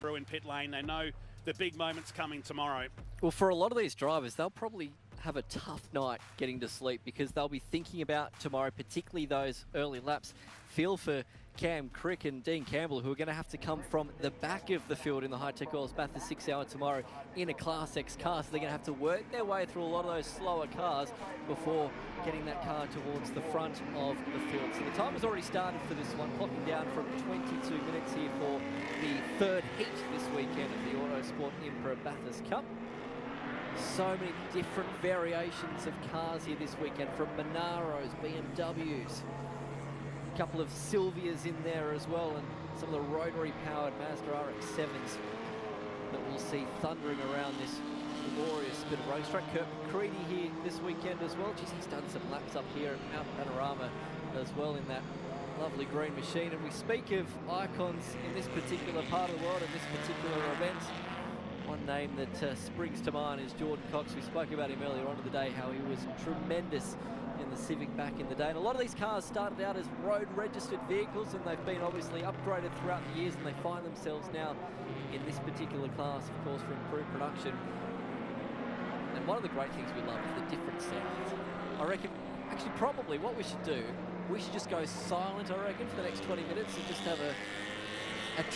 through in pit lane. They know the big moment's coming tomorrow. Well, for a lot of these drivers, they'll probably have a tough night getting to sleep because they'll be thinking about tomorrow, particularly those early laps. Feel for Cam Crick and Dean Campbell, who are going to have to come from the back of the field in the High-Tech Oils Bathurst 6 Hour tomorrow in a Class X car. So they're going to have to work their way through a lot of those slower cars before getting that car towards the front of the field. So the time has already started for this one, clocking down from 22 minutes here for the third heat this weekend of the Autosport Improved Bathurst Cup. So many different variations of cars here this weekend, from Monaros, BMWs, a couple of Silvias in there as well, and some of the rotary-powered Mazda RX-7s that we'll see thundering around this glorious bit of racetrack. Kurt McCready here this weekend as well. Geez, he's done some laps up here at Mount Panorama as well in that lovely green machine. And we speak of icons in this particular part of the world and this particular event. One name that springs to mind is Jordan Cox. We spoke about him earlier on in the day, how he was tremendous in the Civic back in the day. And a lot of these cars started out as road-registered vehicles, and they've been obviously upgraded throughout the years, and they find themselves now in this particular class, of course, for improved production. And one of the great things we love is the different sounds. I reckon, actually, probably what we should do, we should just go silent, I reckon, for the next 20 minutes and just have a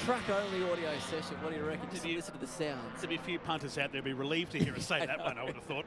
track-only audio session. What do you reckon? Just listen to the sounds. There'll be a few punters out there who'll be relieved to hear us say that one, I would have thought.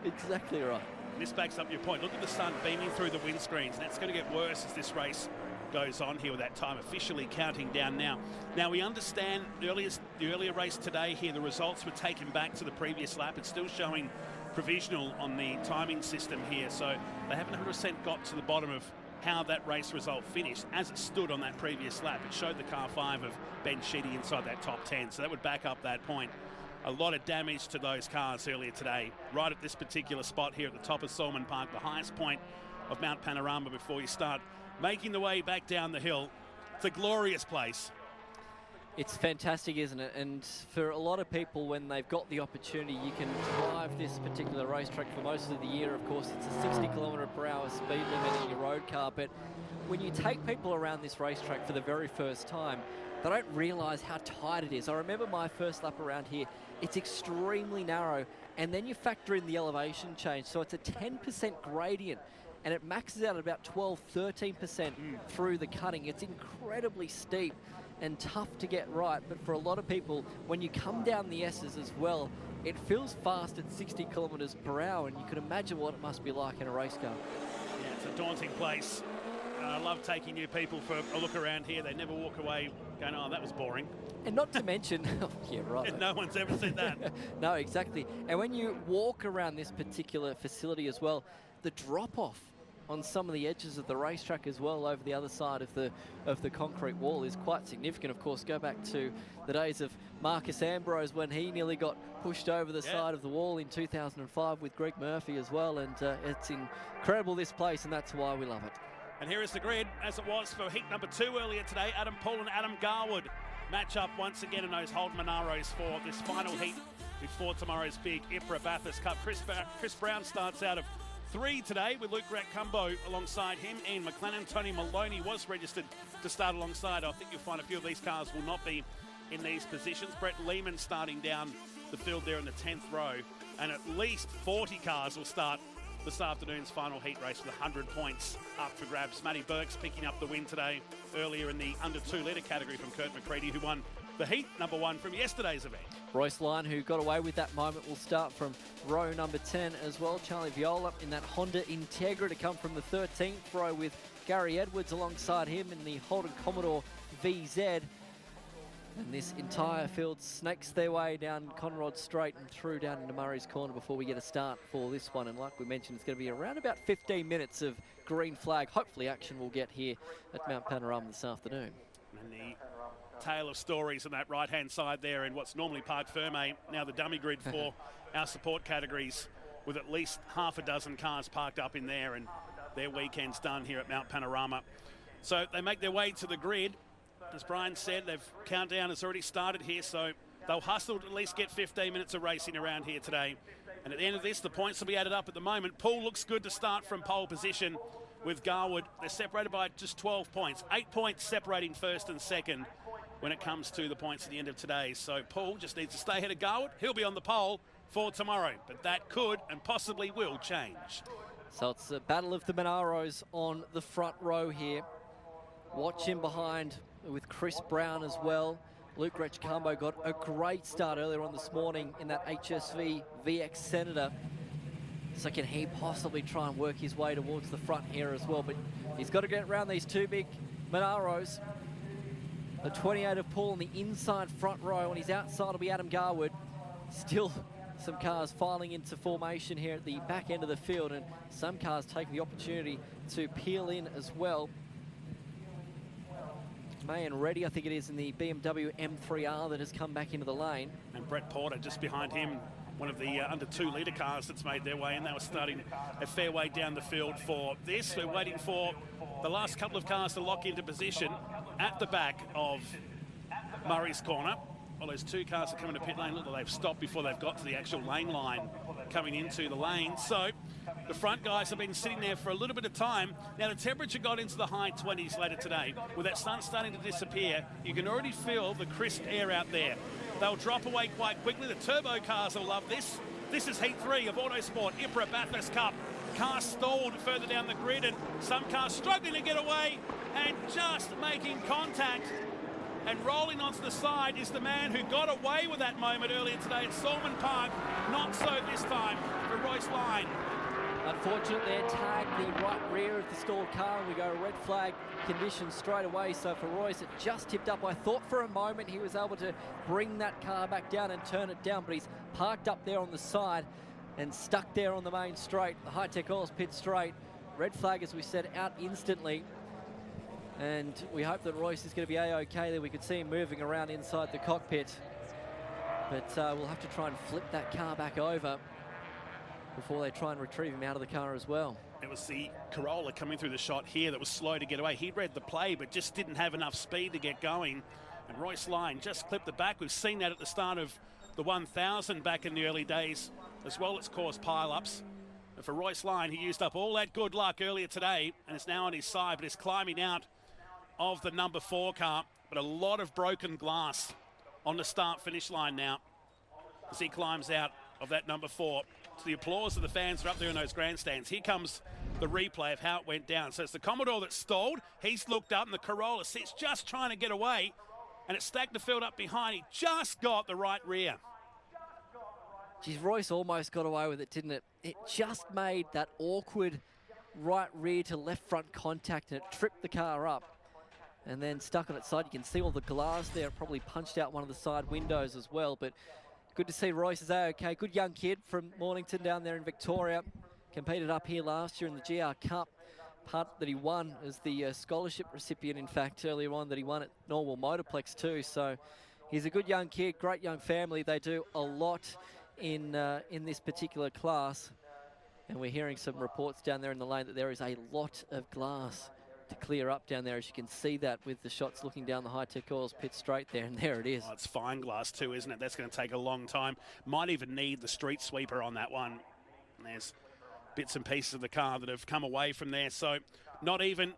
Exactly right. This backs up your point. Look at the sun beaming through the windscreens, and it's going to get worse as this race goes on here with that time officially counting down now. Now, we understand the earlier race today here, the results were taken back to the previous lap. It's still showing provisional on the timing system here, so they haven't 100% got to the bottom of how that race result finished as it stood on that previous lap. It showed the car 5 of Ben Sheedy inside that top 10, so that would back up that point. A lot of damage to those cars earlier today, right at this particular spot here at the top of Solomon Park, the highest point of Mount Panorama before you start making the way back down the hill. It's a glorious place. It's fantastic, isn't it? And for a lot of people, when they've got the opportunity, you can drive this particular racetrack for most of the year. Of course, it's a 60km/h speed limit in your road car. But when you take people around this racetrack for the very first time, they don't realise how tight it is. I remember my first lap around here. It's extremely narrow. And then you factor in the elevation change. So it's a 10% gradient. And it maxes out at about 12-13% through the cutting. It's incredibly steep and tough to get right, but for a lot of people, when you come down the S's as well, it feels fast at 60km/h, and you can imagine what it must be like in a race car. Yeah, it's a daunting place. I love taking new people for a look around here. They never walk away going, oh, that was boring. And not to mention, yeah, right. No one's ever said that. No, exactly. And when you walk around this particular facility as well, the drop-off on some of the edges of the racetrack as well over the other side of the concrete wall is quite significant. Of course, go back to the days of Marcus Ambrose when he nearly got pushed over the side of the wall in 2005 with Greg Murphy as well, and it's incredible, this place, and that's why we love it. And here is the grid as it was for heat number 2 earlier today. Adam Paul and Adam Garwood match up once again in those Holden Monaros for this final heat before tomorrow's big IPRA Bathurst Cup. Chris Brown starts out of 3 today with Luke Ratcumbo alongside him. Ian McLennan, Tony Maloney was registered to start alongside. I think you'll find a few of these cars will not be in these positions. Brett Lehman starting down the field there in the 10th row. And at least 40 cars will start this afternoon's final heat race with 100 points up for grabs. Matty Burke's picking up the win today earlier in the under 2 litre category from Kurt McCready, who won the heat number 1 from yesterday's event. Royce Lyon, who got away with that moment, will start from row number 10 as well. Charlie Viola in that Honda Integra to come from the 13th row with Gary Edwards alongside him in the Holden Commodore VZ. And this entire field snakes their way down Conrod Straight and through down into Murray's Corner before we get a start for this one. And like we mentioned, it's going to be around about 15 minutes of green flag. Hopefully action will get here at Mount Panorama this afternoon. And the tale of stories on that right-hand side there in what's normally Parc Ferme, now the dummy grid for our support categories, with at least half a dozen cars parked up in there, and their weekend's done here at Mount Panorama. So they make their way to the grid. As Brian said, countdown has already started here, so they'll hustle to at least get 15 minutes of racing around here today. And at the end of this, the points will be added up at the moment. Poole looks good to start from pole position with Garwood. They're separated by just 12 points. 8 points separating first and second. when it comes to the points at the end of today. So Paul just needs to stay ahead of Garwood. He'll be on the pole for tomorrow, but that could and possibly will change. So it's a battle of the Monaros on the front row here. Watch him behind with Chris Brown as well. Luke Retchcambo got a great start earlier on this morning in that HSV VX Senator. So can he possibly try and work his way towards the front here as well? But he's got to get around these two big Monaros. The 28 of Paul on the inside front row. On his outside will be Adam Garwood. Still some cars filing into formation here at the back end of the field, and some cars taking the opportunity to peel in as well. May and Reddy, I think it is, in the BMW M3R that has come back into the lane. And Brett Porter just behind him, one of the under 2 litre cars that's made their way, and they were starting a fair way down the field for this. We're waiting for the last couple of cars to lock into position at the back of Murray's Corner. Well, those 2 cars are coming to pit lane. Look, they've stopped before they've got to the actual lane line coming into the lane. So the front guys have been sitting there for a little bit of time. Now the temperature got into the high 20s later today. With that sun starting to disappear, you can already feel the crisp air out there. They'll drop away quite quickly. The turbo cars will love this. This is Heat 3 of Autosport, IPRA Bathurst Cup. Cars stalled further down the grid, and some cars struggling to get away and just making contact. And rolling onto the side is the man who got away with that moment earlier today at Salmon Park. Not so this time for Royce Line. Unfortunately, they're tagged the right rear of the stalled car, and we go red flag conditions straight away. So for Royce, it just tipped up. I thought for a moment he was able to bring that car back down and turn it down, but he's parked up there on the side and stuck there on the main straight. The High-Tech Oils pit straight. Red flag, as we said, out instantly. And we hope that Royce is going to be A-OK there. We could see him moving around inside the cockpit. But we'll have to try and flip that car back over before they try and retrieve him out of the car as well. It was the Corolla coming through the shot here that was slow to get away. He read the play, but just didn't have enough speed to get going. And Royce Line just clipped the back. We've seen that at the start of the 1000 back in the early days as well. It's caused pile-ups. And for Royce Line, he used up all that good luck earlier today, and it's now on his side, but he's climbing out of the number 4 car, but a lot of broken glass on the start-finish line now as he climbs out of that number 4. To the applause of the fans are up there in those grandstands. Here comes the replay of how it went down. So it's the Commodore that stalled. He's looked up, and the Corolla sits just trying to get away, and it stacked the field up behind. He just got the right rear. Geez, Royce almost got away with it, didn't it? It just made that awkward right rear to left front contact, and it tripped the car up and then stuck on its side. You can see all the glass there. It probably punched out one of the side windows as well, but good to see Royce is A-OK. Good young kid from Mornington down there in Victoria. Competed up here last year in the GR Cup. Part that he won as the scholarship recipient, in fact, earlier on, that he won at Norwell Motorplex too. So he's a good young kid, great young family. They do a lot in this particular class. And we're hearing some reports down there in the lane that there is a lot of glass to clear up down there, as you can see that with the shots looking down the High-Tech Oils pit straight there, and there it is. Oh, it's fine glass too, isn't it? That's going to take a long time. Might even need the street sweeper on that one. And there's bits and pieces of the car that have come away from there. So not even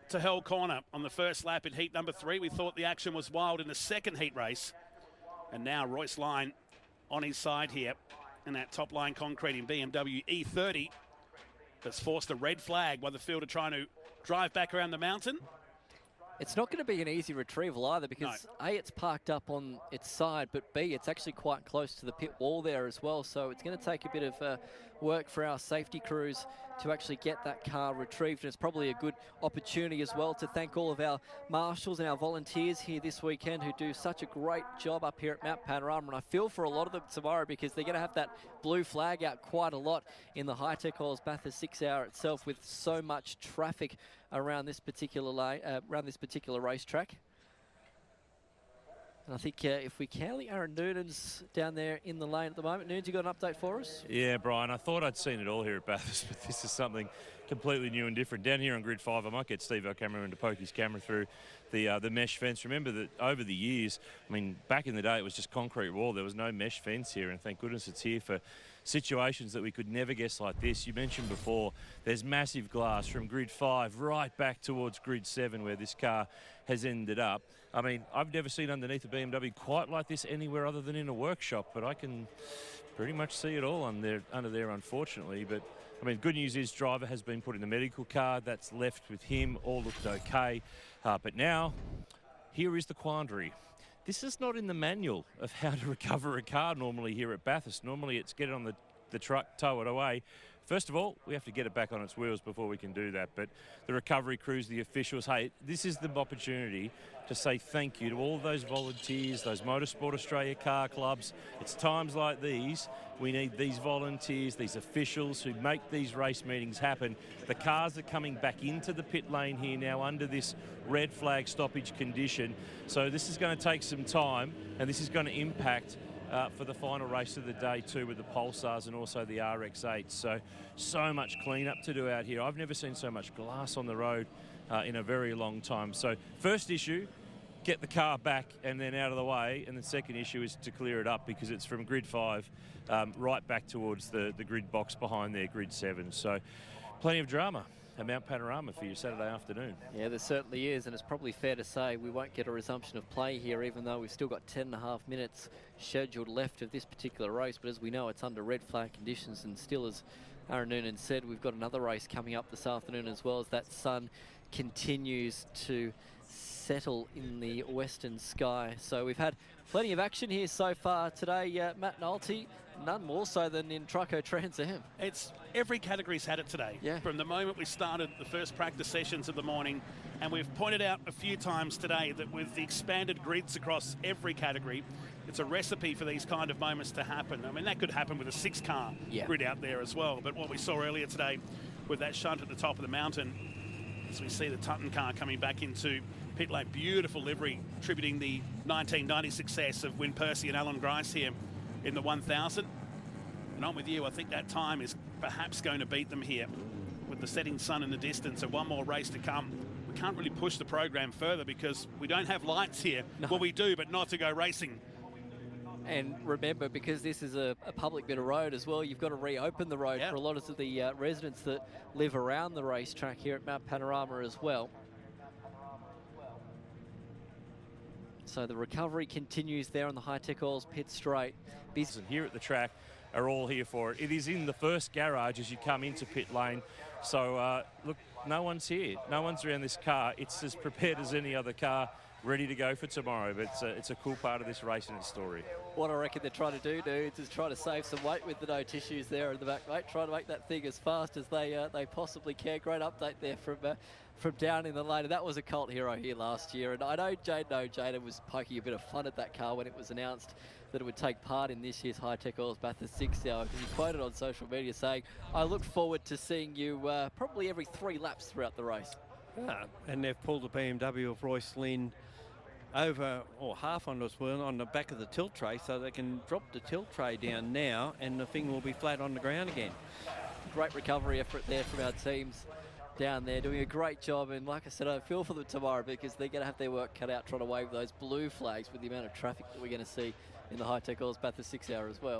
to Hell Corner on the first lap in heat number 3. We thought the action was wild in the second heat race. And now Royce Line on his side here in that top line concreting BMW E30 that's forced a red flag while the field are trying to drive back around the mountain. It's not going to be an easy retrieval either, because A, it's parked up on its side, but B, it's actually quite close to the pit wall there as well. So it's going to take a bit of work for our safety crews to actually get that car retrieved. And it's probably a good opportunity as well to thank all of our marshals and our volunteers here this weekend who do such a great job up here at Mount Panorama. And I feel for a lot of them tomorrow, because they're going to have that blue flag out quite a lot in the High-Tech Oils Bathurst 6 Hour itself, with so much traffic around this particular racetrack. And I think if we can, Aaron Noonan's down there in the lane at the moment. Noons, you got an update for us? Yeah, Brian, I thought I'd seen it all here at Bathurst, but this is something completely new and different. Down here on grid 5, I might get Steve, our cameraman, to poke his camera through the mesh fence. Remember that over the years, I mean, back in the day, it was just concrete wall. There was no mesh fence here, and thank goodness it's here for situations that we could never guess like this. You mentioned before, there's massive glass from grid 5 right back towards grid 7 where this car has ended up. I mean, I've never seen underneath a BMW quite like this anywhere other than in a workshop, but I can pretty much see it all under there, unfortunately. But I mean, good news is driver has been put in the medical car. That's left with him. All looked okay. But now, here is the quandary. This is not in the manual of how to recover a car normally here at Bathurst. Normally it's get it on the truck, tow it away. First of all, we have to get it back on its wheels before we can do that. But the recovery crews, the officials, hey, this is the opportunity to say thank you to all those volunteers, those Motorsport Australia car clubs. It's times like these, we need these volunteers, these officials who make these race meetings happen. The cars are coming back into the pit lane here now under this red flag stoppage condition. So this is going to take some time, and this is going to impact for the final race of the day too, with the Pulsars and also the RX-8. So much cleanup to do out here. I've never seen so much glass on the road in a very long time. So first issue, get the car back and then out of the way, and the second issue is to clear it up because it's from grid 5 right back towards the grid box behind there, grid 7. So plenty of drama at Mount Panorama for your Saturday afternoon. Yeah, there certainly is, and it's probably fair to say we won't get a resumption of play here, even though we've still got 10.5 minutes scheduled left of this particular race. But as we know, it's under red flag conditions, and still, as Aaron Noonan said, we've got another race coming up this afternoon as well, as that sun continues to settle in the western sky. So we've had plenty of action here so far today. Matt Nolte, none more so than in Trucko Trans Am. It's every category's had it today. Yeah. From the moment we started the first practice sessions of the morning, and we've pointed out a few times today that with the expanded grids across every category, it's a recipe for these kind of moments to happen. I mean, that could happen with a 6-car grid out there as well. But what we saw earlier today with that shunt at the top of the mountain, as we see the Tutton car coming back into pit lane, beautiful livery, tributing the 1990 success of Win Percy and Alan Grice here in the 1000. And I'm with you, I think that time is perhaps going to beat them here with the setting sun in the distance and one more race to come. We can't really push the program further because we don't have lights here. No. Well, we do, but not to go racing. And remember, because this is a public bit of road as well, you've got to reopen the road for a lot of the residents that live around the racetrack here at Mount Panorama as well. So the recovery continues there on the High-Tech Oils pit straight. And here at the track are all here for it. It is in the first garage as you come into pit lane. So look, no one's here. No one's around this car. It's as prepared as any other car, ready to go for tomorrow. But it's a cool part of this race and its story. What I reckon they're trying to do, dudes, is try to save some weight with the no tissues there in the back, mate. Try to make that thing as fast as they possibly can. Great update there from down in the lane. And that was a cult hero here last year. And I know Jaden was poking a bit of fun at that car when it was announced that it would take part in this year's High-Tech Oils Bathurst 6 Hour. He quoted on social media saying, I look forward to seeing you probably every 3 laps throughout the race. And they've pulled the BMW of Royce Lynn over or half on this wheel on the back of the tilt tray, so they can drop the tilt tray down now and the thing will be flat on the ground again. Great recovery effort there from our teams down there, doing a great job. And like I said, I feel for them tomorrow because they're going to have their work cut out trying to wave those blue flags with the amount of traffic that we're going to see in the High-Tech Oils Bathurst 6 Hour as well.